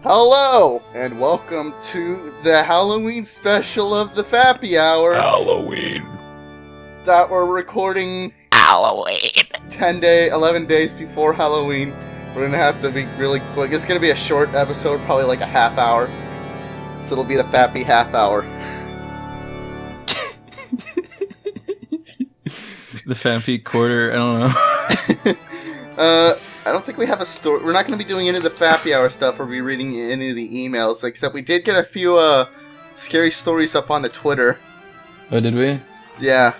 Hello, and welcome to the Halloween special of the Fappy Hour. Halloween. That we're recording Halloween. 11 days before Halloween. We're gonna have to be really quick. It's gonna be a short episode, probably like a half hour. So it'll be the Fappy half hour. The Fappy quarter, I don't know. I don't think we have a story. We're not going to be doing any of the Fappy Hour stuff or be reading any of the emails, except we did get a few scary stories up on the Twitter. Oh, did we? Yeah,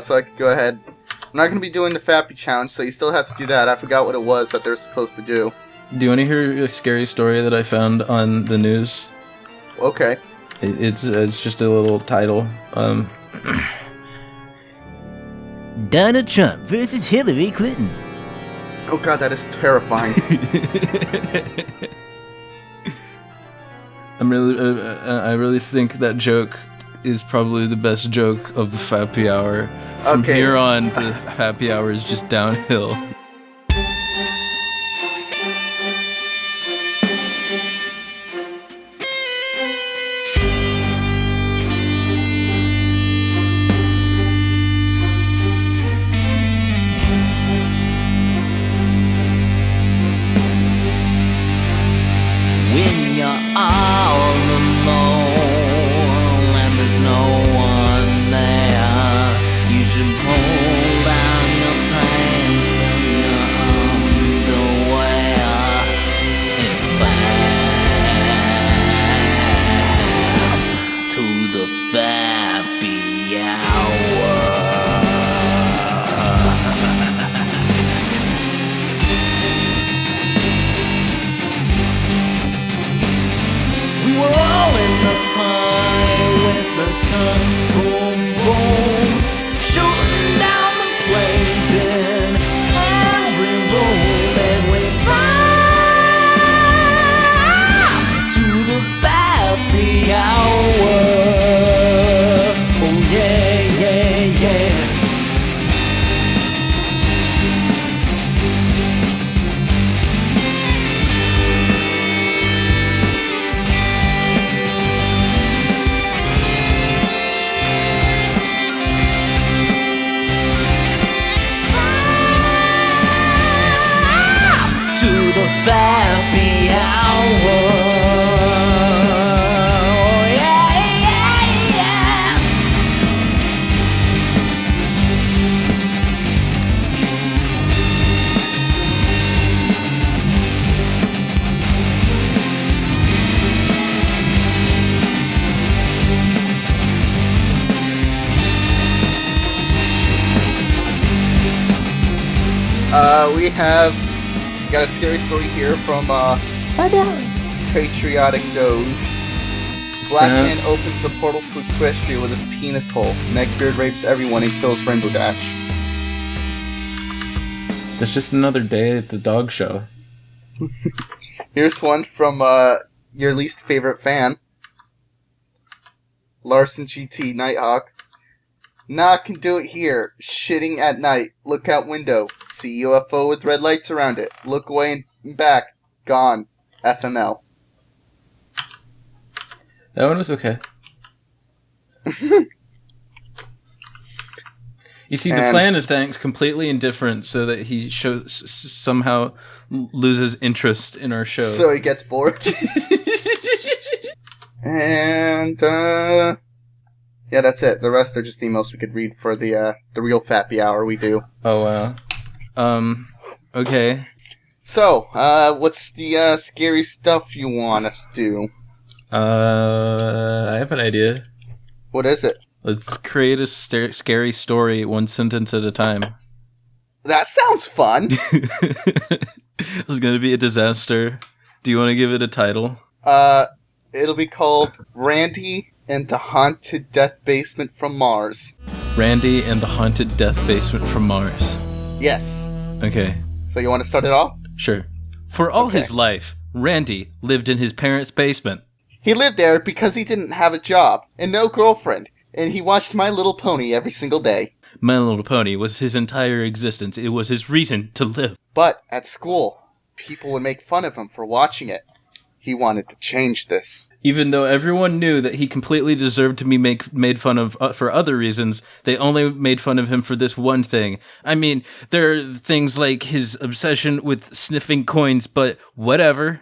so I could go ahead. I'm not going to be doing the Fappy Challenge, so you still have to do that. I forgot what it was that they're supposed to do. Do you want to hear a scary story that I found on the news? Okay. It's just a little title. Donald Trump versus Hillary Clinton. Oh god, that is terrifying. I really think that joke is probably the best joke of the Fappy Hour. From here on, the Fappy Hour is just downhill. When you're all alone and there's no one there, you should pull down your pants and your underwear and fap to the Fappy Hour. We were all in the pie with the ton, boom, boom, shooting down the planes in every room, and we fly to the Fappy Hour. Oh yeah, yeah, yeah. To the Fappy Hour. Oh, yeah, yeah, yeah. We got a scary story here from Patriotic Doge. Black man opens a portal to Equestria with his penis hole. Neckbeard rapes everyone and kills Rainbow Dash. That's just another day at the dog show. Here's one from your least favorite fan, Larson GT Nighthawk. Nah, can do it here. Shitting at night. Look out window. See UFO with red lights around it. Look away and back. Gone. FML. That one was okay. You see, the plan is to act completely indifferent so that he somehow loses interest in our show. So he gets bored. And, yeah, that's it. The rest are just emails we could read for the real Fappy Hour we do. Oh, wow. Okay. So, what's the scary stuff you want us to do? I have an idea. What is it? Let's create a scary story one sentence at a time. That sounds fun! This is going to be a disaster. Do you want to give it a title? It'll be called Randy and the Haunted Death Basement from Mars. Randy and the Haunted Death Basement from Mars. Yes. Okay. So you want to start it off? Sure. For all his life, Randy lived in his parents' basement. He lived there because he didn't have a job and no girlfriend, and he watched My Little Pony every single day. My Little Pony was his entire existence. It was his reason to live. But at school, people would make fun of him for watching it. He wanted to change this. Even though everyone knew that he completely deserved to be made fun of for other reasons, they only made fun of him for this one thing. I mean, there are things like his obsession with sniffing coins, but whatever.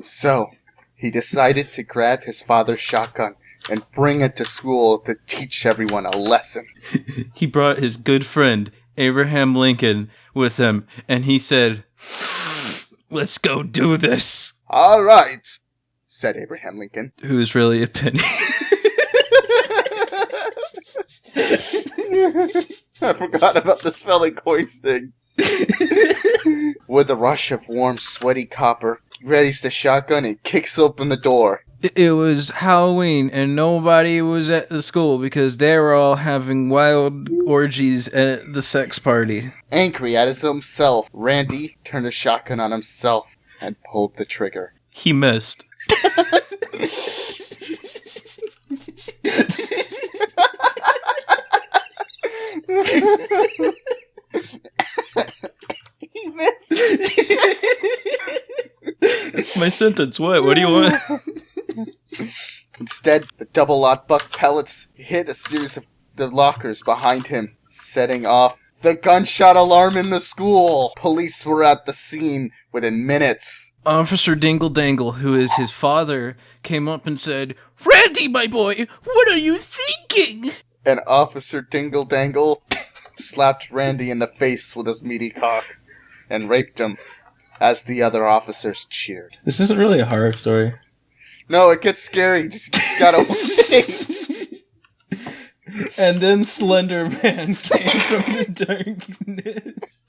So, he decided to grab his father's shotgun and bring it to school to teach everyone a lesson. He brought his good friend, Abraham Lincoln, with him, and he said, "Let's go do this." All right, said Abraham Lincoln. Who is really a penny. I forgot about the smelling coins thing. With a rush of warm, sweaty copper, he readies the shotgun and kicks open the door. It was Halloween, and nobody was at the school because they were all having wild orgies at the sex party. Angry at his own self, Randy turned the shotgun on himself and pulled the trigger. He missed. He missed. That's my sentence. What do you want? Instead, the double-aught buck pellets hit a series of the lockers behind him, setting off the gunshot alarm in the school. Police were at the scene within minutes. Officer Dingle Dangle, who is his father, came up and said, "Randy, my boy, what are you thinking?" And Officer Dingle Dangle slapped Randy in the face with his meaty cock and raped him as the other officers cheered. This isn't really a horror story. No, it gets scary. Just gotta wait. And then Slender Man came from the darkness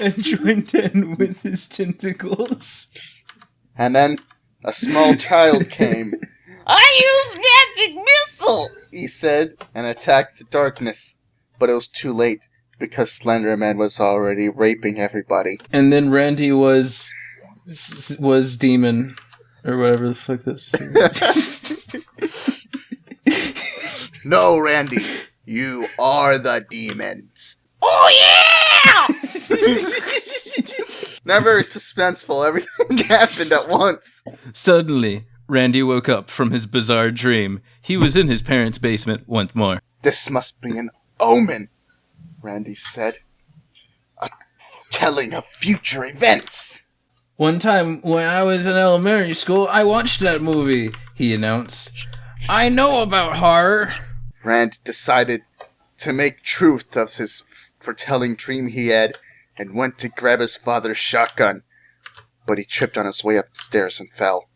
and joined in with his tentacles. And then a small child came. "I use magic missile," he said, and attacked the darkness. But it was too late, because Slender Man was already raping everybody. And then Randy was demon. Or whatever the fuck this is. No, Randy. You are the demons. Oh yeah! Not very suspenseful. Everything happened at once. Suddenly, Randy woke up from his bizarre dream. He was in his parents' basement once more. This must be an omen, Randy said. A telling of future events. One time, when I was in elementary school, I watched that movie, he announced. I know about horror. Rand decided to make truth of his foretelling dream he had and went to grab his father's shotgun. But he tripped on his way up the stairs and fell.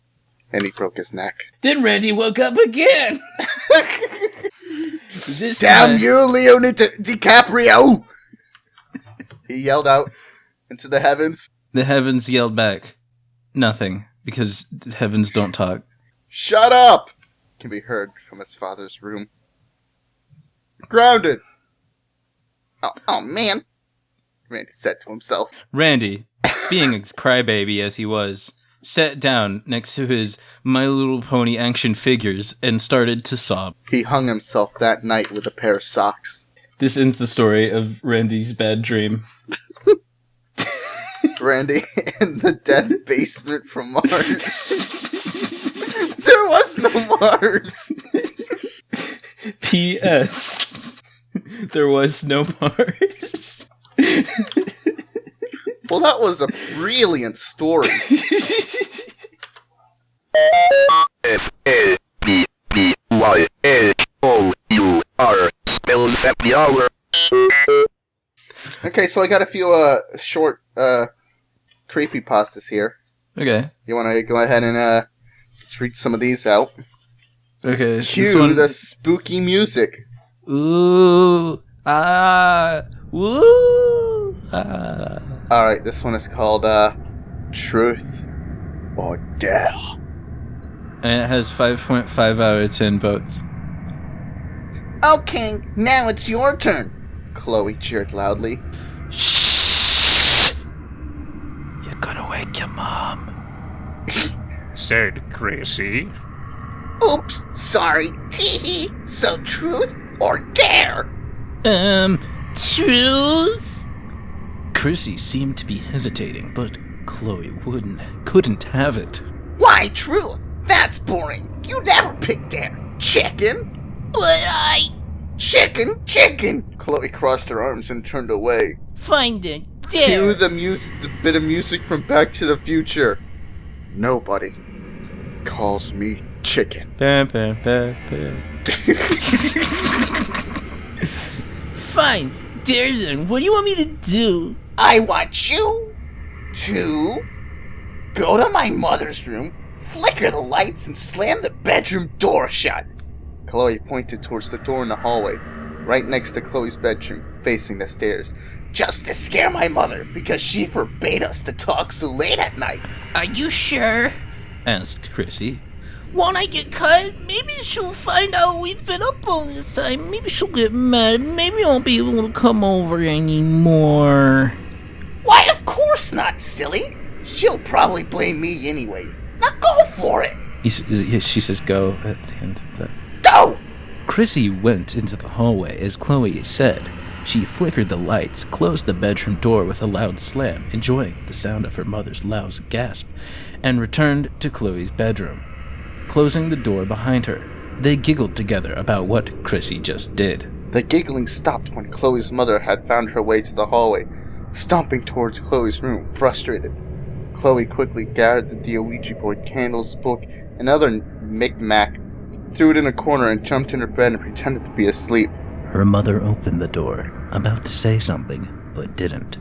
And he broke his neck. Then Randy woke up again. This Damn time, you, Leonardo DiCaprio! He yelled out into the heavens. the heavens yelled back. Nothing, because the heavens don't talk. Shut up! Can be heard from his father's room. Grounded! Oh man, Randy said to himself. Randy, being a crybaby as he was, sat down next to his My Little Pony action figures and started to sob. He hung himself that night with a pair of socks. This ends the story of Randy's bad dream. Randy in the death basement from Mars. There was no Mars. P.S. There was no Mars. Well, that was a brilliant story. Fappy spells happy hour. Okay, so I got a few short creepypastas here. Okay. You want to go ahead and let's read some of these out. Okay. Cue the spooky music. Ooh. Ah. Woo. Ah. Alright, this one is called Truth or Dare. And it has 5.5 out of 10 votes. Okay, now it's your turn. Chloe cheered loudly. Shh! You're gonna wake your mom. Said Chrissy. Oops, sorry. Teehee. So truth or dare? Truth? Chrissy seemed to be hesitating, but Chloe couldn't have it. Why, truth? That's boring. You never picked there. Chicken? But I... Chicken! Chloe crossed her arms and turned away. Find it. Cue There. the bit of music from Back to the Future. Nobody calls me chicken. Bam, bam, bam, bam. Fine. There then. What do you want me to do? I want you to go to my mother's room, flicker the lights, and slam the bedroom door shut. Chloe pointed towards the door in the hallway, right next to Chloe's bedroom, facing the stairs. Just to scare my mother, because she forbade us to talk so late at night. Are you sure? Asked Chrissy. Won't I get cut? Maybe she'll find out we've been up all this time. Maybe she'll get mad. Maybe I won't be able to come over anymore. Why, of course not, silly. She'll probably blame me anyways. Now go for it. She says go at the end of that. Go! Chrissy went into the hallway as Chloe said. She flickered the lights, closed the bedroom door with a loud slam, enjoying the sound of her mother's loud gasp, and returned to Chloe's bedroom. Closing the door behind her, they giggled together about what Chrissy just did. The giggling stopped when Chloe's mother had found her way to the hallway, stomping towards Chloe's room, frustrated. Chloe quickly gathered the Ouija board, candles, book, and other micmac, threw it in a corner, and jumped in her bed and pretended to be asleep. Her mother opened the door, about to say something, but didn't.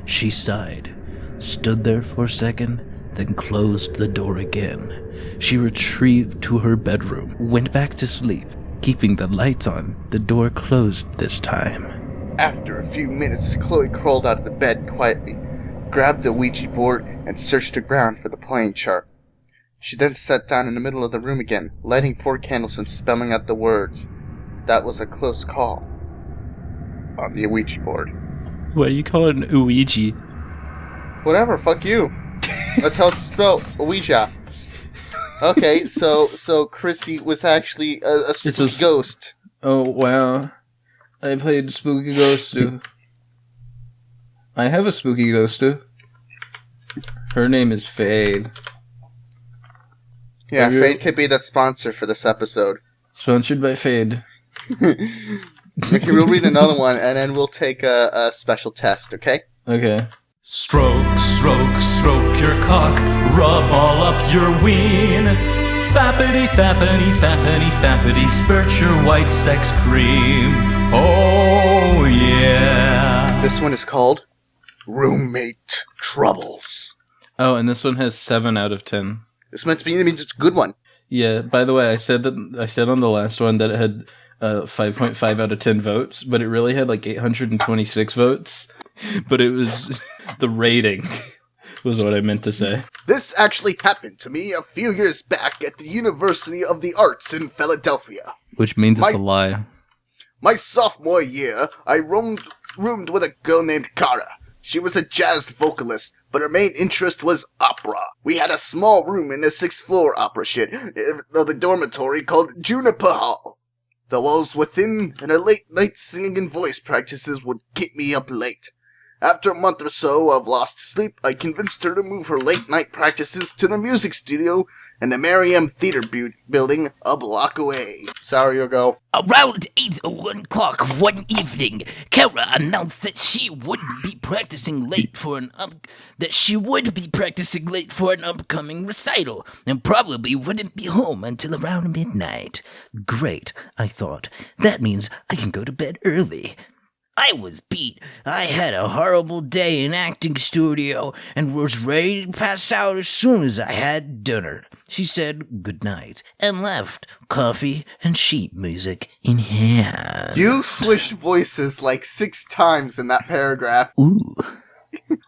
She sighed, stood there for a second, then closed the door again. She retrieved to her bedroom, went back to sleep, keeping the lights on, the door closed this time. After a few minutes, Chloe crawled out of the bed quietly, grabbed the Ouija board, and searched the ground for the playing chart. She then sat down in the middle of the room again, lighting 4 candles and spelling out the words. That was a close call on the Ouija board. What do you call it, an Ouija? Whatever, fuck you. That's how it's spelled, Ouija. Okay, so Chrissy was actually a spooky ghost. Oh, wow. I played Spooky Ghost too. I have a Spooky Ghost too. Her name is Fade. Yeah, Fade could be the sponsor for this episode. Sponsored by Fade. Okay, we'll read another one, and then we'll take a special test, okay? Okay. Stroke, stroke, stroke your cock, rub all up your ween. Fappity, fappity, fappity, fappity, spurt your white sex cream. Oh yeah. This one is called Roommate Troubles. Oh, and this one has 7 out of 10. This meant to be, it means it's a good one. Yeah, by the way, I said on the last one that it had 5.5 out of 10 votes, but it really had like 826 votes. But it was the rating was what I meant to say. This actually happened to me a few years back at the University of the Arts in Philadelphia. Which means it's a lie. My sophomore year, I roomed with a girl named Kara. She was a jazz vocalist, but her main interest was opera. We had a small room in the 6th floor opera shit of the dormitory called Juniper Hall. The walls were thin, and her late-night singing and voice practices would keep me up late. After a month or so of lost sleep, I convinced her to move her late-night practices to the music studio in the Merriam Theater building a block away. Sorry, you'll go. Around 8:01 o'clock one evening, Kara announced that she would be practicing late for an upcoming recital, and probably wouldn't be home until around midnight. Great, I thought. That means I can go to bed early. I was beat. I had a horrible day in acting studio and was ready to pass out as soon as I had dinner. She said goodnight and left, coffee and sheet music in hand. You switched voices like 6 times in that paragraph. Ooh.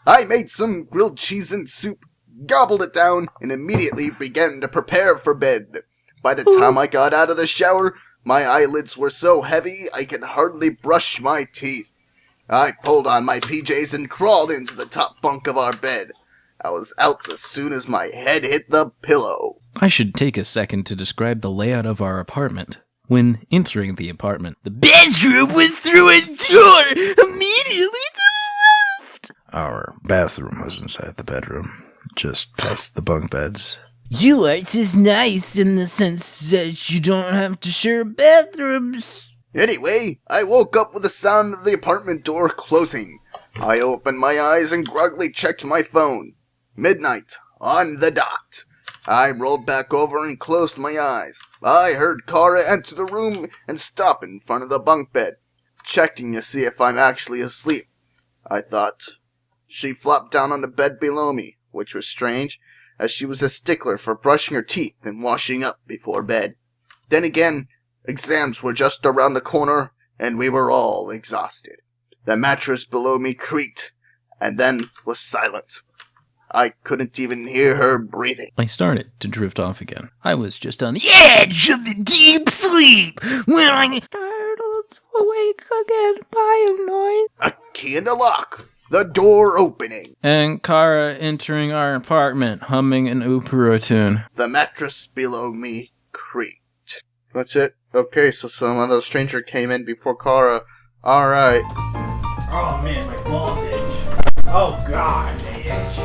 I made some grilled cheese and soup, gobbled it down, and immediately began to prepare for bed. By the time I got out of the shower, my eyelids were so heavy I could hardly brush my teeth. I pulled on my PJs and crawled into the top bunk of our bed. I was out as soon as my head hit the pillow. I should take a second to describe the layout of our apartment. When entering the apartment, the Bedroom was through a door immediately to the left. Our bathroom was inside the bedroom, just past the bunk beds. Yours is nice in the sense that you don't have to share bathrooms. Anyway, I woke up with the sound of the apartment door closing. I opened my eyes and groggily checked my phone. Midnight, on the dot. I rolled back over and closed my eyes. I heard Kara enter the room and stop in front of the bunk bed, checking to see if I'm actually asleep. I thought. She flopped down on the bed below me, which was strange, as she was a stickler for brushing her teeth and washing up before bed. Then again, exams were just around the corner, and we were all exhausted. The mattress below me creaked, and then was silent. I couldn't even hear her breathing. I started to drift off again. I was just on the Edge of the deep sleep when I startled awake again by a noise. A key in the lock. The door opening. and Kara entering our apartment, humming an opera tune. The mattress below me creaked. That's it? Okay, so some other stranger came in before Kara. Alright. Oh man, my balls itch. Oh god, they itch.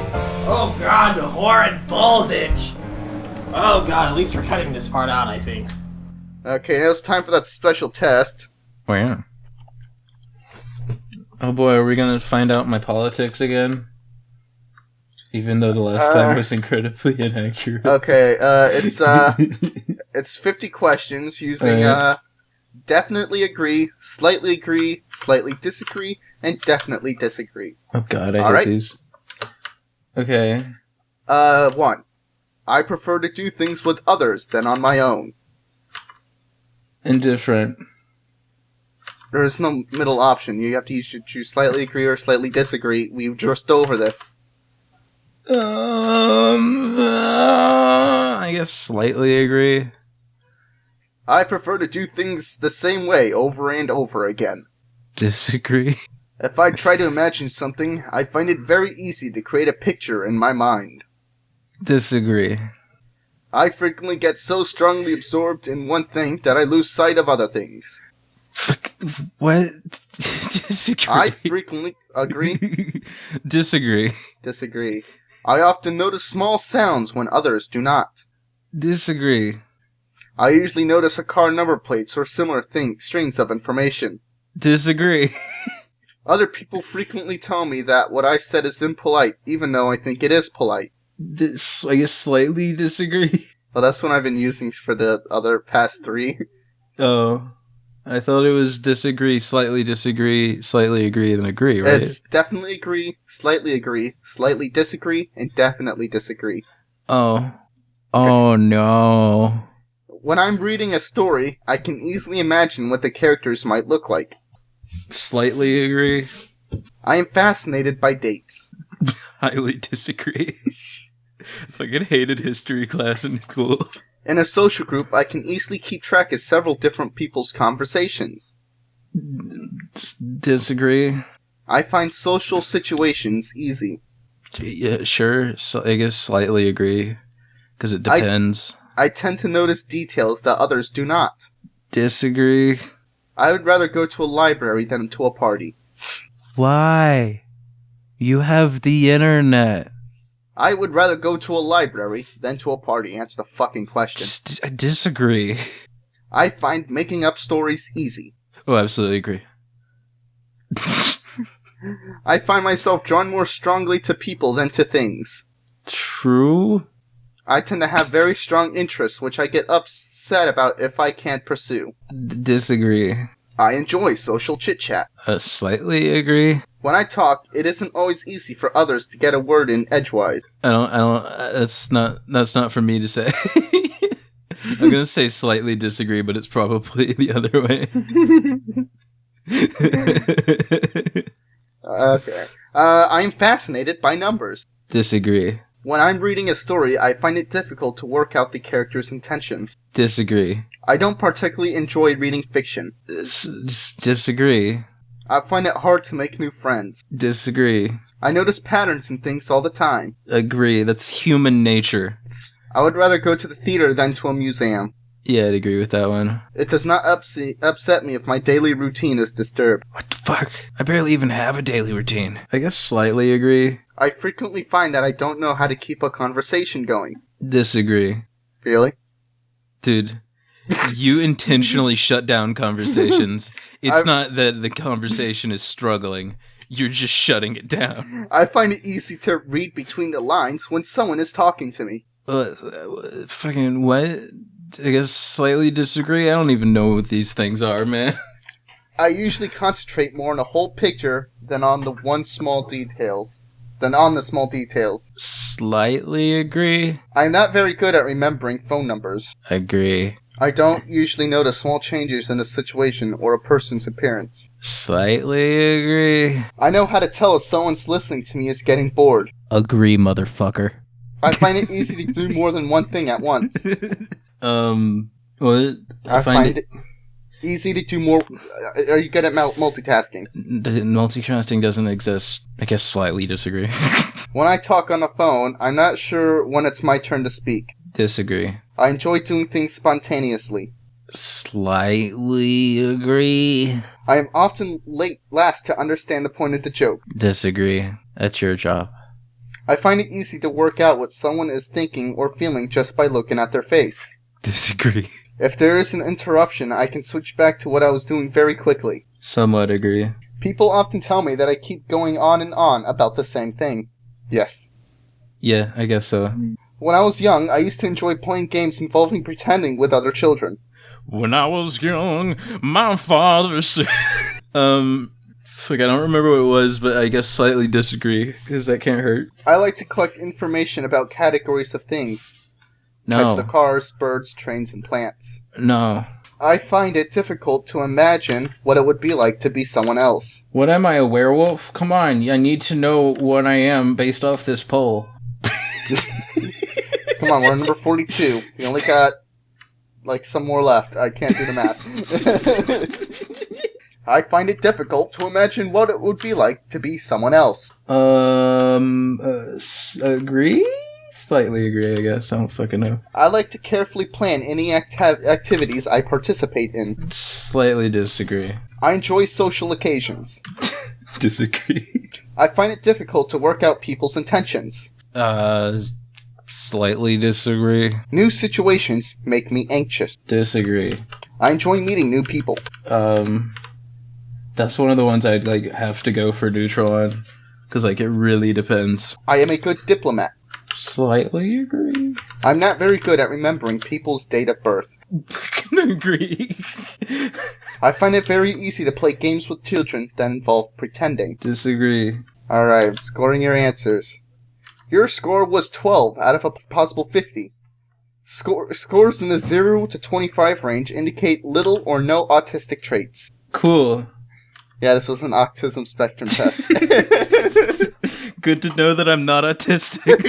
Oh god, the horrid balls itch. Oh god, at least we're cutting this part out, I think. Okay, now it's time for that special test. Oh, yeah. Oh boy, are we gonna find out my politics again? Even though the last time was incredibly inaccurate. Okay, it's 50 questions using definitely agree, slightly disagree, and definitely disagree. Oh god, I All hate right. these. Okay. 1. I prefer to do things with others than on my own. Indifferent. There is no middle option. You have to either choose slightly agree or slightly disagree. We've just over this. I guess slightly agree. I prefer to do things the same way over and over again. Disagree. If I try to imagine something, I find it very easy to create a picture in my mind. Disagree. I frequently get so strongly absorbed in one thing that I lose sight of other things. What? Disagree. I frequently agree, Disagree. disagree. I often notice small sounds when others do not. Disagree. I usually notice a car number plates or similar strings of information. Disagree. Other people frequently tell me that what I've said is impolite, even though I think it is polite. I guess slightly disagree. Well, that's what I've been using for the other past 3. Oh. I thought it was disagree, slightly agree, then agree, right? It's definitely agree, slightly disagree, and definitely disagree. Oh. Oh no. When I'm reading a story, I can easily imagine what the characters might look like. Slightly agree. I am fascinated by dates. Highly disagree. Fucking hated history class in school. In a social group, I can easily keep track of several different people's conversations. Disagree. I find social situations easy. Yeah, sure. So I guess slightly agree. Because it depends. I tend to notice details that others do not. Disagree. I would rather go to a library than to a party. Why? You have the internet. I would rather go to a library than to a party. Answer the fucking question. I disagree. I find making up stories easy. Oh, absolutely agree. I find myself drawn more strongly to people than to things. True. I tend to have very strong interests, which I get upset about if I can't pursue. Disagree. I enjoy social chit-chat. Slightly agree. When I talk, it isn't always easy for others to get a word in edgewise. I don't, that's not for me to say. I'm gonna say slightly disagree, but it's probably the other way. Okay. I'm fascinated by numbers. Disagree. When I'm reading a story, I find it difficult to work out the character's intentions. Disagree. I don't particularly enjoy reading fiction. Disagree. I find it hard to make new friends. Disagree. I notice patterns in things all the time. Agree. That's human nature. I would rather go to the theater than to a museum. Yeah, I'd agree with that one. It does not upset me if my daily routine is disturbed. What the fuck? I barely even have a daily routine. I guess slightly agree. I frequently find that I don't know how to keep a conversation going. Disagree. Really? Dude, you intentionally shut down conversations. It's not that the conversation is struggling. You're just shutting it down. I find it easy to read between the lines when someone is talking to me. Fucking what? I guess slightly disagree. I don't even know what these things are, man. I usually concentrate more on the whole picture than on the small details. Slightly agree. I'm not very good at remembering phone numbers. Agree. I don't usually notice small changes in a situation or a person's appearance. Slightly agree. I know how to tell if someone's listening to me is getting bored. Agree, motherfucker. I find it easy to do more than one thing at once. What? I find it easy to do more. Are you good at multitasking? Multitasking doesn't exist. I guess slightly disagree. When I talk on the phone, I'm not sure when it's my turn to speak. Disagree. I enjoy doing things spontaneously. Slightly agree. I am often last to understand the point of the joke. Disagree. That's your job. I find it easy to work out what someone is thinking or feeling just by looking at their face. Disagree. If there is an interruption, I can switch back to what I was doing very quickly. Somewhat agree. People often tell me that I keep going on and on about the same thing. Yes. Yeah, I guess so. When I was young, I used to enjoy playing games involving pretending with other children. When I was young, my father said... Fuck, I don't remember what it was, but I guess slightly disagree, because that can't hurt. I like to collect information about categories of things. No. Types of cars, birds, trains, and plants. No. I find it difficult to imagine what it would be like to be someone else. What am I, a werewolf? Come on, I need to know what I am based off this poll. Come on, we're on number 42. We only got, some more left. I can't do the math. I find it difficult to imagine what it would be like to be someone else. Agree? Slightly agree, I guess. I don't fucking know. I like to carefully plan any activities I participate in. Slightly disagree. I enjoy social occasions. Disagree. I find it difficult to work out people's intentions. Slightly disagree. New situations make me anxious. Disagree. I enjoy meeting new people. That's one of the ones I'd, have to go for neutral on. Because, it really depends. I am a good diplomat. Slightly agree. I'm not very good at remembering people's date of birth. Agree. I find it very easy to play games with children that involve pretending. Disagree. Alright, scoring your answers. Your score was 12 out of a possible 50. Scores in the 0 to 25 range indicate little or no autistic traits. Cool. Yeah, this was an autism spectrum test. Good to know that I'm not autistic.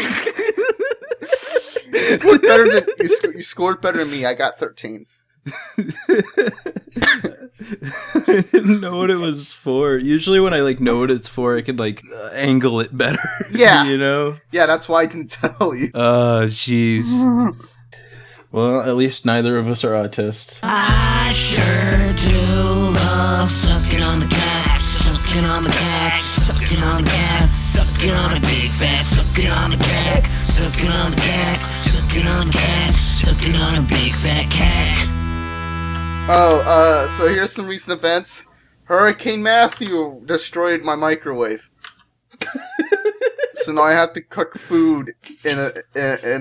You scored better than me. I got 13. I didn't know what it was for. Usually when I know what it's for, I can angle it better. Yeah. You know? Yeah, that's why I didn't tell you. Oh, jeez. Well, at least neither of us are autists. I sure do love sucking on the cat, sucking on the cat, sucking on the cat, sucking on a big fat, sucking on the cat, sucking on the cat, sucking on the cat, sucking on a big fat cat. So here's some recent events. Hurricane Matthew destroyed my microwave. So now I have to cook food in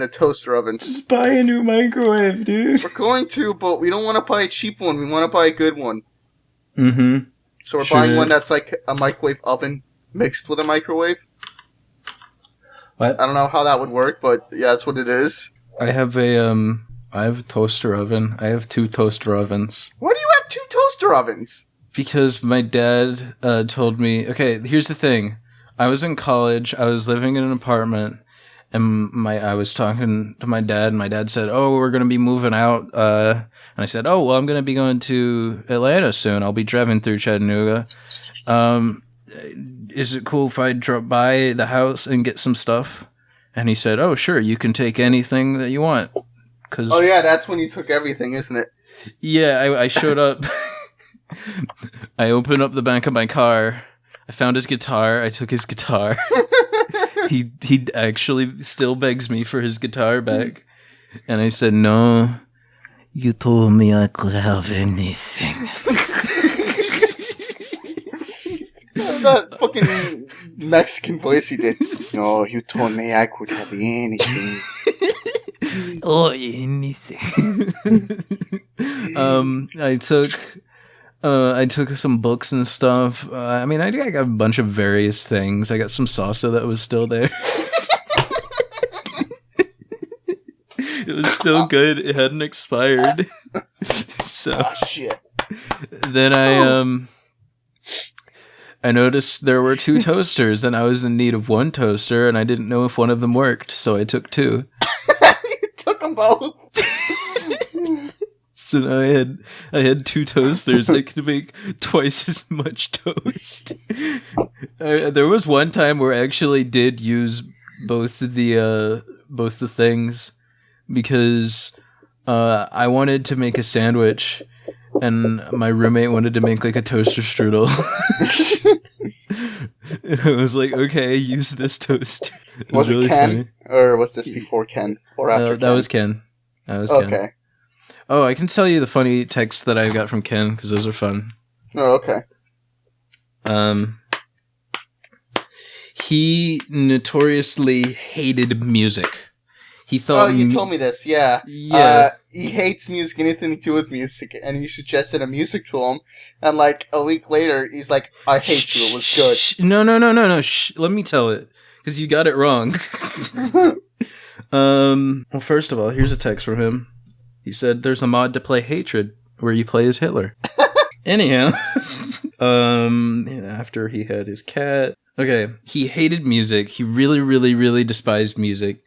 a toaster oven. Just buy a new microwave, dude. We're going to, but we don't want to buy a cheap one. We want to buy a good one. Mm-hmm. So we're buying one that's like a microwave oven mixed with a microwave. What? I don't know how that would work, but yeah, that's what it is. I have a toaster oven. I have 2 toaster ovens. Why do you have 2 toaster ovens? Because my dad told me... Okay, here's the thing. I was in college, I was living in an apartment, and I was talking to my dad, and my dad said, "Oh, we're going to be moving out." And I said, "Oh, well, I'm going to be going to Atlanta soon. I'll be driving through Chattanooga. Is it cool if I drop by the house and get some stuff?" And he said, "Oh, sure, you can take anything that you want." 'Cause, Oh yeah, that's when you took everything, isn't it? yeah, I showed up. I opened up the back of my car. I found his guitar. I took his guitar. He actually still begs me for his guitar back. And I said, no. You told me I could have anything. That fucking Mexican voice he did. No, you told me I could have anything. Oh, anything. I took some books and stuff. I mean, I got a bunch of various things. I got some salsa that was still there. It was still good. It hadn't expired. So Oh, shit. then I noticed there were 2 toasters, and I was in need of 1 toaster, and I didn't know if one of them worked, so I took 2. You took them both. So now I had 2 toasters. I could make twice as much toast. There was one time where I actually did use both the things because I wanted to make a sandwich, and my roommate wanted to make like a toaster strudel. And I was like, okay, use this toaster. Was it really Ken? funny. Or was this before Ken? Or after Ken? That was Ken. Ken. Okay. Oh, I can tell you the funny texts that I got from Ken, because those are fun. Oh, okay. He notoriously hated music. He thought... Oh, you told me this, yeah. Yeah. He hates music, anything to do with music, and you suggested a music to him, and like a week later, he's like, I hate you, it was good. No. Shh. Let me tell it, because you got it wrong. Well, first of all, here's a text from him. He said, there's a mod to play Hatred, where you play as Hitler. Anyhow, after he had his cat. Okay, he hated music. He really, really, really despised music.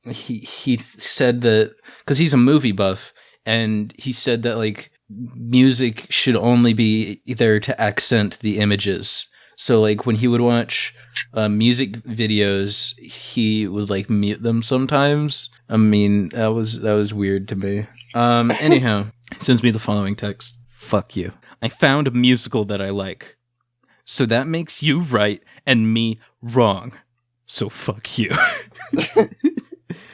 He said that, because he's a movie buff, and he said that, like, music should only be there to accent the images. So, like, when he would watch music videos, he would, like, mute them sometimes. I mean, that was weird to me. Anyhow, he sends me the following text. Fuck you. I found a musical that I like. So that makes you right and me wrong. So fuck you.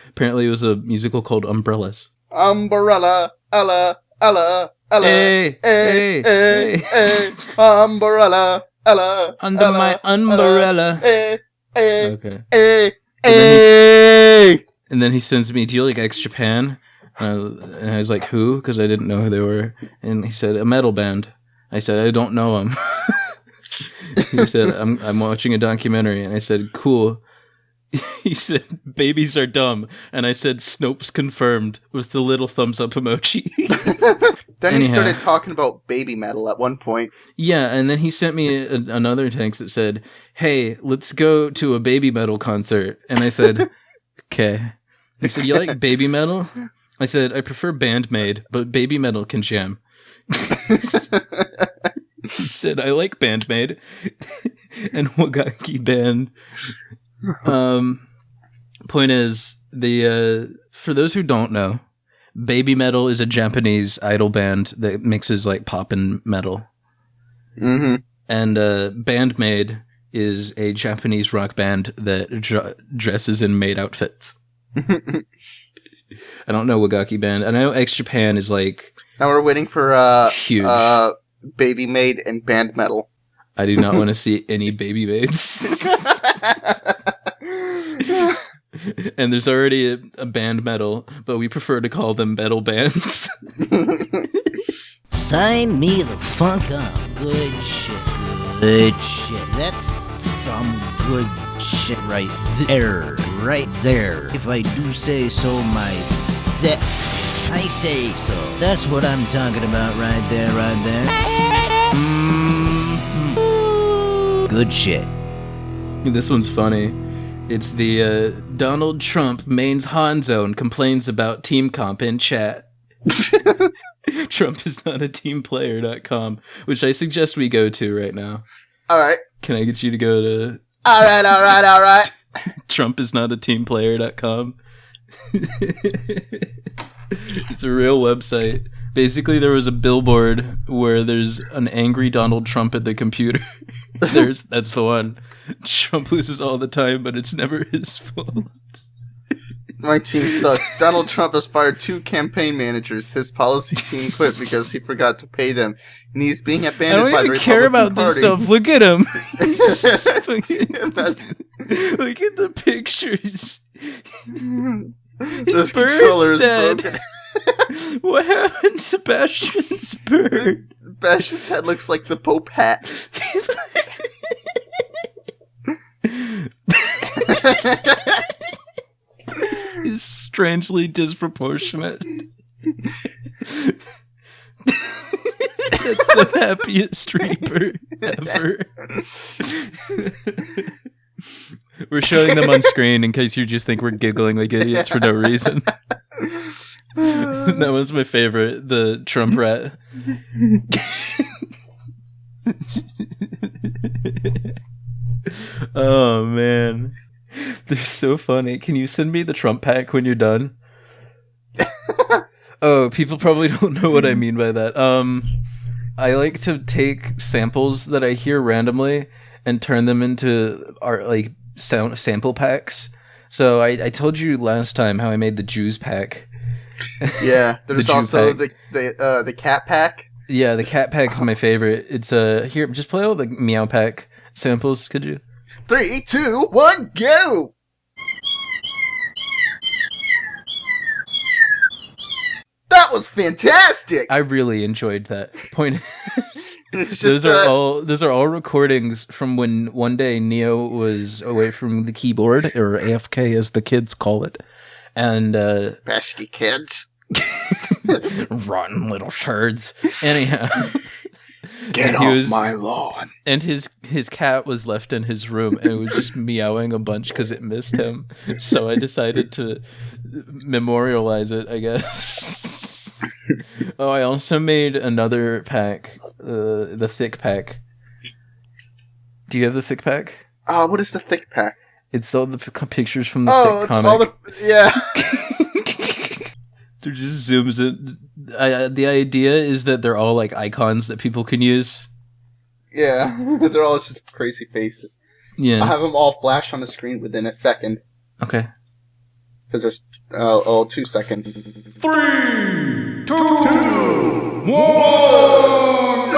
Apparently it was a musical called Umbrellas. Umbrella, Ella, Hey, hey. Umbrella, Ella, Under my umbrella. Okay. And then he sends me, do you like X Japan? And I was like, who? Because I didn't know who they were. And he said, a metal band. I said, I don't know them. He said, I'm watching a documentary. And I said, cool. He said, babies are dumb. And I said, Snopes confirmed with the little thumbs up emoji. Then he started talking about baby metal at one point. Yeah, and then he sent me another text that said, hey, let's go to a baby metal concert. And I said, okay. He said, you like baby metal? I said, I prefer Bandmade, but baby metal can jam. He said, I like Bandmade and Wagaki Band. Point is, for those who don't know, baby metal is a Japanese idol band that mixes like pop and metal. Mm-hmm. And Bandmade is a Japanese rock band that dresses in maid outfits. I don't know Wagaki Band. I know X Japan is like now we're waiting for huge. Baby Maid and band metal. I do not want to see any baby maids. And there's already a band metal, but we prefer to call them metal bands. Sign me the funk up. Good shit. Good shit. That's some good shit right there. Right there. If I do say so myself, I say so. That's what I'm talking about right there, right there. Mm-hmm. Good shit. This one's funny. It's the Donald Trump mains Hanzo and complains about team comp in chat. Trump is not a team player.com, which I suggest we go to right now. Alright. Can I get you to go to Alright. Trump is not a team player.com? It's a real website. Basically, there was a billboard where there's an angry Donald Trump at the computer. That's the one. Trump loses all the time, but it's never his fault. My team sucks. Donald Trump has fired 2 campaign managers. His policy team quit because he forgot to pay them, and he's being I abandoned don't by the even Republican care about Party. this stuff. Look at him. That's- Look at the pictures. His This controller bird's is dead. broken. What happened to Sebastian's bird? Bash's head looks like the Pope hat. He's strangely disproportionate. That's the happiest reaper ever. We're showing them on screen in case you just think we're giggling like idiots for no reason. That was my favorite, the Trump rat. Oh man, they're so funny. Can you send me the Trump pack when you're done? Oh, people probably don't know what I mean by that. I like to take samples that I hear randomly and turn them into art, like sound sample packs. So I told you last time how I made the Jews pack. Yeah, there's The Jew also pack. the cat pack. Yeah, the cat pack is my favorite. It's here. Just play all the meow pack samples, could you? 3, 2, 1, go! That was fantastic. I really enjoyed that. Point is, It's just those are all recordings from when one day Neo was away from the keyboard, or AFK as the kids call it, and pesky kids. rotten little turds. Anyhow, Get and off he was- my lawn. and his cat was left in his room and it was just meowing a bunch because it missed him. So I decided to memorialize it, I guess. Oh, I also made another pack, the thick pack. Do you have the thick pack? What is the thick pack? It's all the pictures from the Oh, thick it's comic. all the yeah. It just zooms in. The idea is that they're all like icons that people can use. Yeah, they're all just crazy faces. I'll Yeah. have them all flash on the screen within a second. Okay. Because there's 2 seconds. 3, 2, 1.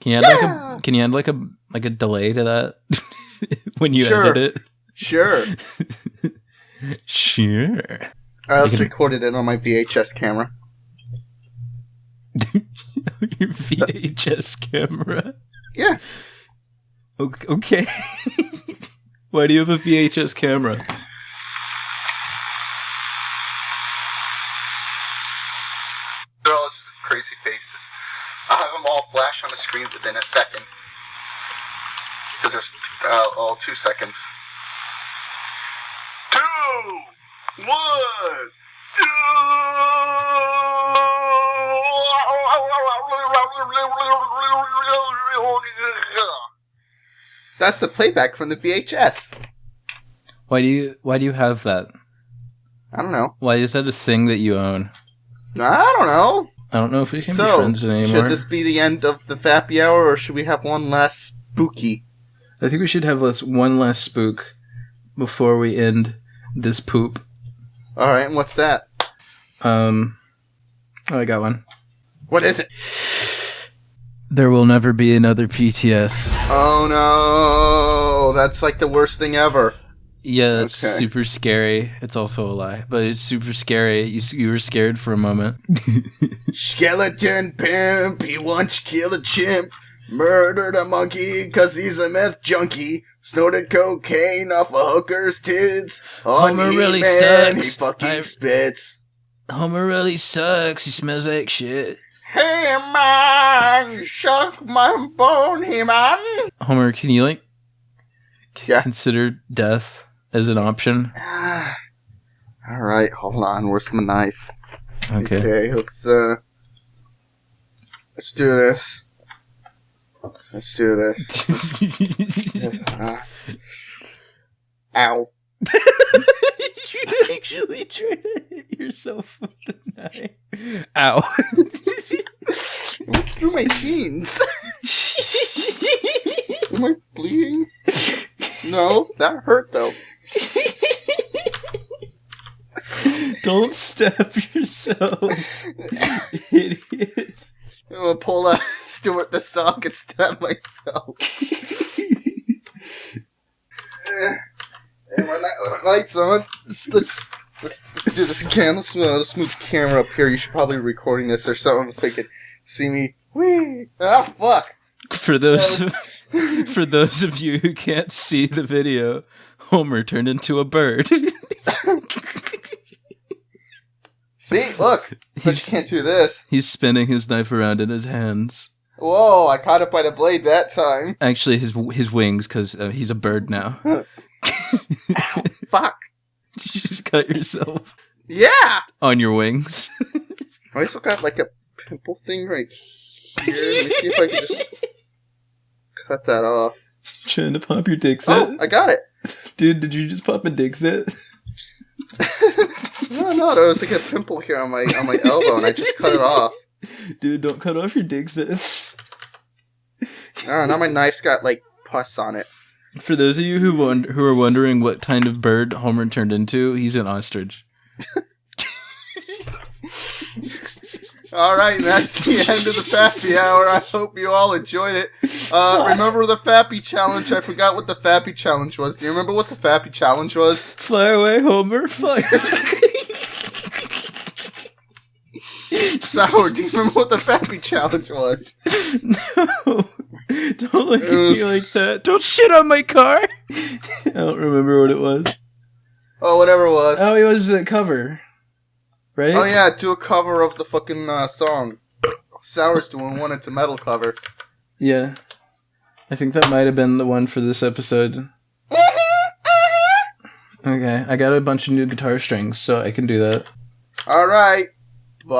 Can you add like a delay to that when you Sure. edit Sure. it? Sure. I also can- recorded it on my VHS camera. Your VHS camera. Yeah. Okay. Why do you have a VHS camera? They're all just crazy faces. I'll have them all flash on the screen within a second. Because there's 2 seconds. 2, 1, That's the playback from the VHS. Why do you have that? I don't know. Why is that a thing that you own? I don't know. I don't know if we can be So, friends anymore. should this be the end of the Fappy Hour, or should we have one last spooky? I think we should have one last spook before we end this poop. Alright, and what's that? Oh, I got one. What is it? There will never be another PTS. Oh no, that's like the worst thing ever. Yeah, it's Okay. super scary. It's also a lie, but it's super scary. You were scared for a moment. Skeleton pimp, he once killed a chimp, murdered a monkey 'cause he's a meth junkie, snorted cocaine off a hooker's tits. On Homer really He-Man, he sucks. fucking spits. Homer really sucks. He smells like shit. Hey man, suck my bone, hey man. Homer, can you Yeah. consider death as an option? Alright, hold on, where's my knife? Okay. Okay, let's do this. Let's do this. Ow. You actually tried to hit yourself with the knife. Ow. Through my jeans. Am I bleeding? No, that hurt though. Don't stab yourself, idiot. I'm gonna pull a Stuart the sock and stab myself. And my lights on. Let's do this again. Let's move the camera up here. You should probably be recording this or something so you can see me. Whee! Ah, fuck! For those of you who can't see the video, Homer turned into a bird. See, look! I just can't do this. He's spinning his knife around in his hands. Whoa, I caught it by the blade that time. Actually, his wings, because he's a bird now. Ow, fuck. Did you just cut yourself Yeah! on your wings? I also got like a pimple thing right here. Let me see if I can just cut that off. Trying to pop your dick Oh, set? I got it! Dude, did you just pop a dick set? No, there was like a pimple here on my elbow and I just cut it off. Dude, don't cut off your dick sets. Oh, now my knife's got like pus on it. For those of you who are wondering what kind of bird Homer turned into, he's an ostrich. Alright, that's the end of the Fappy Hour. I hope you all enjoyed it. Remember the Fappy Challenge? I forgot what the Fappy Challenge was. Do you remember what the Fappy Challenge was? Fly away, Homer, fly. Sour, do you remember what the Fappy Challenge was? No. Don't look at me like that. Don't shit on my car. I don't remember what it was. Oh, whatever it was. Oh, it was the cover. Right? Oh yeah, do a cover of the fucking song. Sour's doing one, it's a metal cover. Yeah. I think that might have been the one for this episode. Okay, I got a bunch of new guitar strings, so I can do that. Alright. Bye.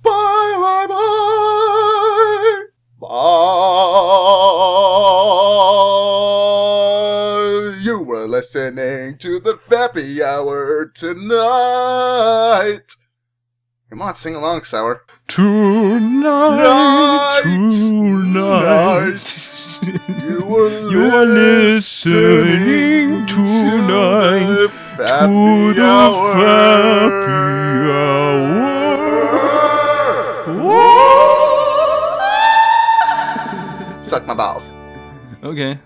Bye. Bye. Bye. Bye. You were listening to the Fappy Hour tonight. Come on, sing along, Sour. Tonight. You were listening tonight to the Fappy Hour. Suck my balls. Okay.